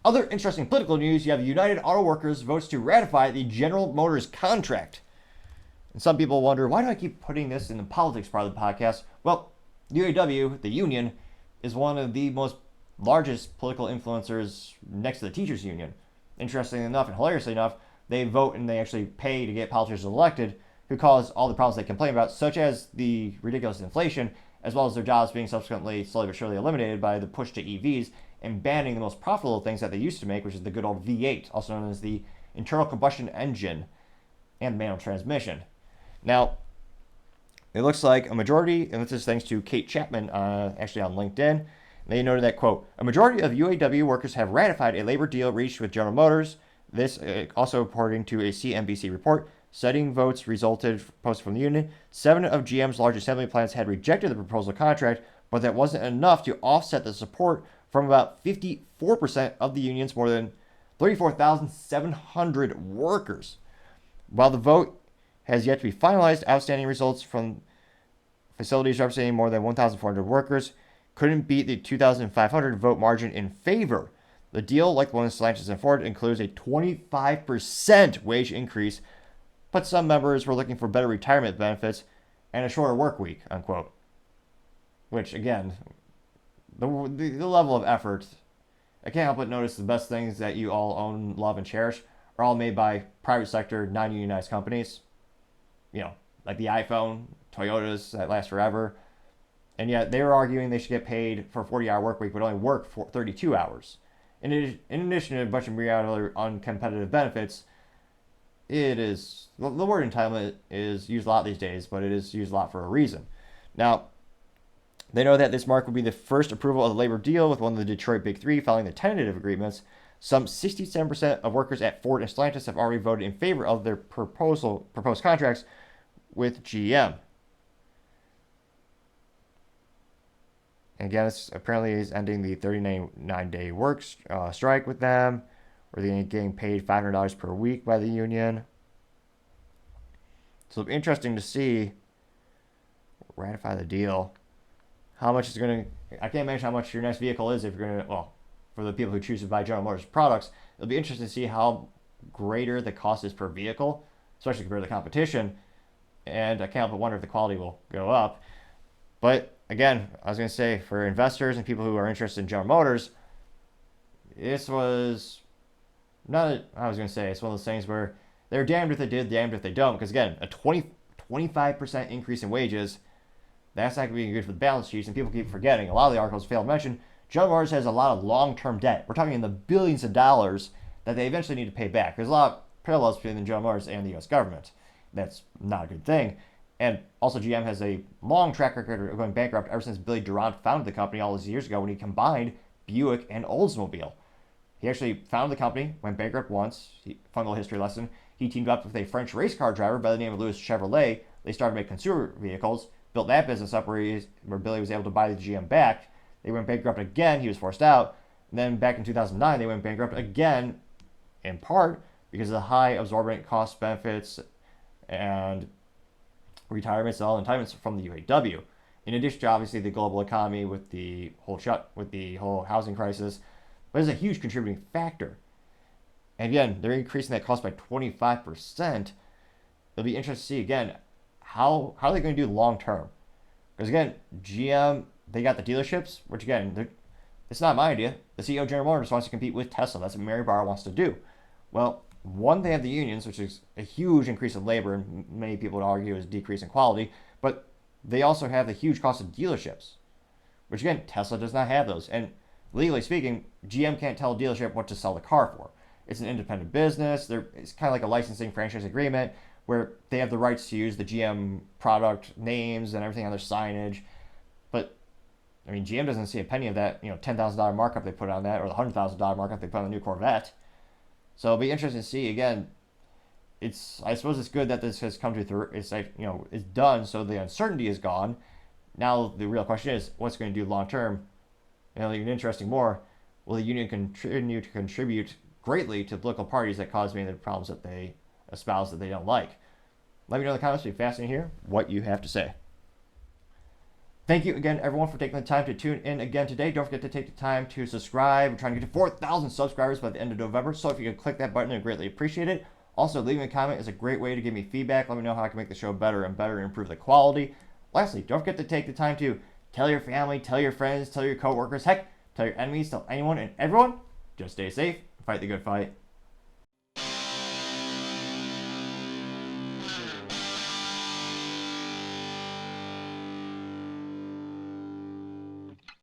other interesting political news, you have United Auto Workers votes to ratify the General Motors contract. And some people wonder, why do I keep putting this in the politics part of the podcast? Well, UAW, the union, is one of the most largest political influencers next to the teachers union. Interestingly enough and hilariously enough, they vote and they actually pay to get politicians elected who cause all the problems they complain about, such as the ridiculous inflation, as well as their jobs being subsequently slowly but surely eliminated by the push to EVs and banning the most profitable things that they used to make, which is the good old V8, also known as the internal combustion engine and manual transmission. Now, it looks like a majority, and this is thanks to Kate Chapman, actually on LinkedIn, they noted that, quote, a majority of UAW workers have ratified a labor deal reached with General Motors. This also according to a CNBC report. Citing votes resulted, posted from the union. 7 of GM's large assembly plants had rejected the proposal contract, but that wasn't enough to offset the support from about 54% of the union's more than 34,700 workers. While the vote has yet to be finalized, outstanding results from facilities representing more than 1,400 workers couldn't beat the 2,500 vote margin in favor. The deal, like the one in Stellantis and Ford, includes a 25% wage increase, but some members were looking for better retirement benefits and a shorter work week, unquote. Which, again, the level of effort, I can't help but notice the best things that you all own, love, and cherish are all made by private sector, non-unionized companies. You know, like the iPhone, Toyotas that last forever. And yet they were arguing they should get paid for a 40-hour work week, but only work for 32 hours. In addition to a bunch of myriad other uncompetitive benefits, it is, the word entitlement is used a lot these days, but it is used a lot for a reason. Now, they know that this mark would be the first approval of the labor deal with one of the Detroit Big Three following the tentative agreements. Some 67% of workers at Ford and Stellantis have already voted in favor of their proposed contracts with GM. And again, this apparently is ending the 39-day work strike with them, where they're getting paid $500 per week by the union. So it'll be interesting to see, ratify the deal. How much is going to, I can't imagine how much your next vehicle is if you're going to, well, for the people who choose to buy General Motors products, it'll be interesting to see how greater the cost is per vehicle, especially compared to the competition. And I can't help but wonder if the quality will go up. But again, I was going to say, for investors and people who are interested in General Motors, this was not, it's one of those things where they're damned if they did, damned if they don't. Because again, a 25% increase in wages, that's not going to be good for the balance sheets. And people keep forgetting, a lot of the articles fail to mention, General Motors has a lot of long-term debt. We're talking in the billions of dollars that they eventually need to pay back. There's a lot of parallels between General Motors and the U.S. government. That's not a good thing. And also GM has a long track record of going bankrupt ever since Billy Durant founded the company all those years ago when he combined Buick and Oldsmobile. He actually founded the company, went bankrupt once. Fun little history lesson. He teamed up with a French race car driver by the name of Louis Chevrolet. They started making consumer vehicles, built that business up where Billy was able to buy the GM back. They went bankrupt again. He was forced out. And then back in 2009, they went bankrupt again, in part because of the high absorbent cost benefits and retirements and all entitlements from the UAW. In addition to obviously the global economy with the whole housing crisis, but it's a huge contributing factor. And again, they're increasing that cost by 25%. It'll be interesting to see again how are they going to do long term? Because again, GM, they got the dealerships, which again, it's not my idea. The CEO of General Motors wants to compete with Tesla. That's what Mary Barra wants to do. Well, one, they have the unions, which is a huge increase in labor, and many people would argue is a decrease in quality. But they also have the huge cost of dealerships, which again, Tesla does not have those. And legally speaking, GM can't tell a dealership what to sell the car for. It's an independent business. It's kind of like a licensing franchise agreement where they have the rights to use the GM product names and everything on their signage. But I mean, GM doesn't see a penny of that, $10,000 markup they put on that, or the $100,000 markup they put on the new Corvette. So it'll be interesting to see. Again, I suppose it's good that this has come to it's done, so the uncertainty is gone. Now the real question is, what's going to do long term? Even interesting more, will the union continue to contribute greatly to political parties that cause many of the problems that they espouse that they don't like? Let me know in the comments. It'll be fascinating to hear what you have to say. Thank you again, everyone, for taking the time to tune in again today. Don't forget to take the time to subscribe. We're trying to get to 4,000 subscribers by the end of November. So if you could click that button, I'd greatly appreciate it. Also, leaving a comment is a great way to give me feedback. Let me know how I can make the show better and better and improve the quality. Lastly, don't forget to take the time to tell your family, tell your friends, tell your coworkers, heck, tell your enemies, tell anyone and everyone. Just stay safe, fight the good fight,